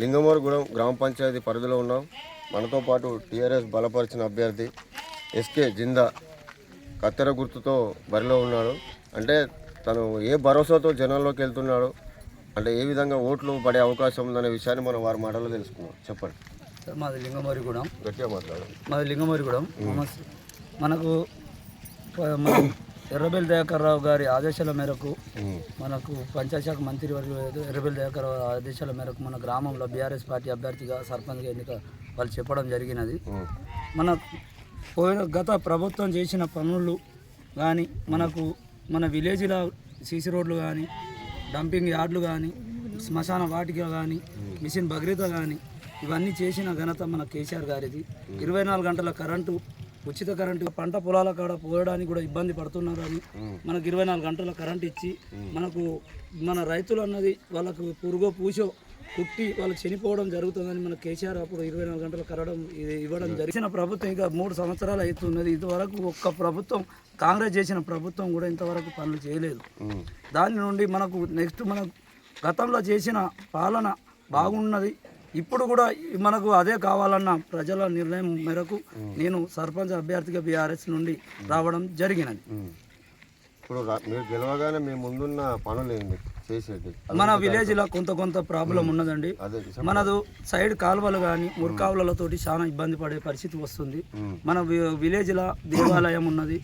లింగమూరుగూడెం గ్రామ పంచాయతీ పరిధిలో ఉన్నాం. మనతో పాటు టీఆర్ఎస్ బలపరిచిన అభ్యర్థి ఎస్కే జిందా కత్తెర గుర్తుతో బరిలో ఉన్నాడు. అంటే తను ఏ భరోసాతో జనాల్లోకి వెళ్తున్నాడు, అంటే ఏ విధంగా ఓట్లు పడే అవకాశం ఉందనే విషయాన్ని మనం వారి మాటల్లో తెలుసుకున్నాం. చెప్పండి. మాది లింగమూరిగూడెం. గట్టిగా మాట్లాడు. మాది లింగమూరిగూడెం. మనకు ఎర్రబెల్లి దయాకర్ రావు గారి ఆదేశాల మేరకు మనకు పంచాయతీశాఖ మంత్రి వర్గ ఎర్రబెల్లి దయాకర్ రావు ఆదేశాల మేరకు మన గ్రామంలో బీఆర్ఎస్ పార్టీ అభ్యర్థిగా సర్పంచ్గా ఎన్నిక వాళ్ళు చెప్పడం జరిగినది. మన గత ప్రభుత్వం చేసిన పనులు కానీ మన విలేజ్లో సీసీ రోడ్లు కానీ, డంపింగ్ యార్డులు కానీ, శ్మశాన వాటిక కానీ, మిషన్ భగీరథ కానీ ఇవన్నీ చేసిన ఘనత మన కేసీఆర్ గారిది. 24 గంటల కరెంటు, ఉచిత కరెంటు, పంట పొలాల కాడ పోయడానికి కూడా ఇబ్బంది పడుతున్నారని మనకు 24 గంటల కరెంట్ ఇచ్చి మన రైతులు అన్నది వాళ్ళకు పురుగో పూసో కుట్టి వాళ్ళు చనిపోవడం జరుగుతుందని మన కేసీఆర్ అప్పుడు 24 గంటల కరడం ఇవ్వడం జరిగిన ప్రభుత్వం ఇంకా 3 సంవత్సరాలు అవుతున్నది. ఇంతవరకు ఒక్క ప్రభుత్వం, కాంగ్రెస్ చేసిన ప్రభుత్వం కూడా ఇంతవరకు పనులు చేయలేదు. దాని నుండి మనకు నెక్స్ట్ మన గతంలో చేసిన పాలన బాగున్నది. ఇప్పుడు కూడా మనకు అదే కావాలన్న ప్రజల నిర్ణయం మేరకు నేను సర్పంచ్ అభ్యర్థిగా బీఆర్ఎస్ నుండి రావడం జరిగినది. ఇప్పుడు మీరు గెలవగానే మీ ముందున్న పనులు ఏంటి చేసేది? మన విలేజ్లో కొంత ప్రాబ్లం ఉన్నదండి. మనదు సైడ్ కాలువలు కానీ మురికావులతోటి చాలా ఇబ్బంది పడే పరిస్థితి వస్తుంది. మన విలేజ్లో దేవాలయం ఉన్నది,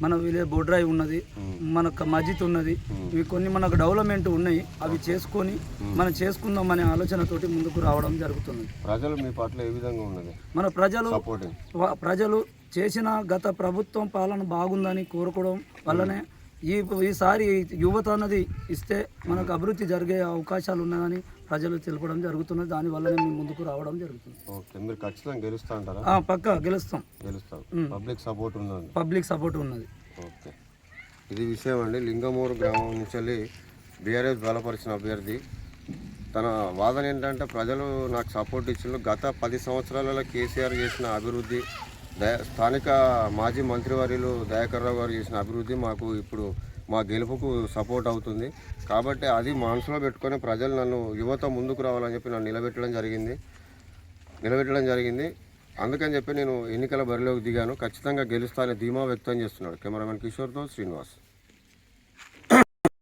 మన విలేజ్ బొడ్రాయి ఉన్నది, మనకు మస్జిద్ ఉన్నది. ఇవి కొన్ని మనకు డెవలప్మెంట్ ఉన్నాయి. అవి చేసుకొని మనం చేసుకుందామనే ఆలోచనతోటి ముందుకు రావడం జరుగుతుంది. ప్రజలు మీ పట్ల ఏ విధంగా ఉన్నది? మన ప్రజలు చేసిన గత ప్రభుత్వం పాలన బాగుందని కోరుకోవడం వల్లనే ఈసారి యువత అన్నది ఇస్తే మనకు అభివృద్ధి జరిగే అవకాశాలు ఉన్నాయని ప్రజలు తెలపడం జరుగుతున్నది. దానివల్లనే మేము ముందుకు రావడం జరుగుతుంది. మీరు ఖచ్చితంగా గెలుస్తా అంటారా? పక్కా గెలుస్తాం. పబ్లిక్ సపోర్ట్ ఉన్నది. ఓకే, ఇది విషయం అండి. లింగమూరు గ్రామం నుంచి బీఆర్ఎస్ బలపరిచిన అభ్యర్థి తన వాదన ఏంటంటే, ప్రజలు నాకు సపోర్ట్ ఇచ్చిన గత 10 సంవత్సరాలలో కేసీఆర్ చేసిన అభివృద్ధి, స్థానిక మాజీ మంత్రివర్యులు దయాకర్ రావు గారు చేసిన అభివృద్ధి మాకు ఇప్పుడు మా గెలుపుకు సపోర్ట్ అవుతుంది. కాబట్టి అది మనసులో పెట్టుకొని ప్రజలు నన్ను యువత ముందుకు రావాలని చెప్పి నన్ను నిలబెట్టడం జరిగింది. అందుకని చెప్పి నేను ఎన్నికల బరిలోకి దిగాను. ఖచ్చితంగా గెలుస్తానని ధీమా వ్యక్తం చేస్తున్నాడు. కెమెరామెన్ కిషోర్తో శ్రీనివాస్.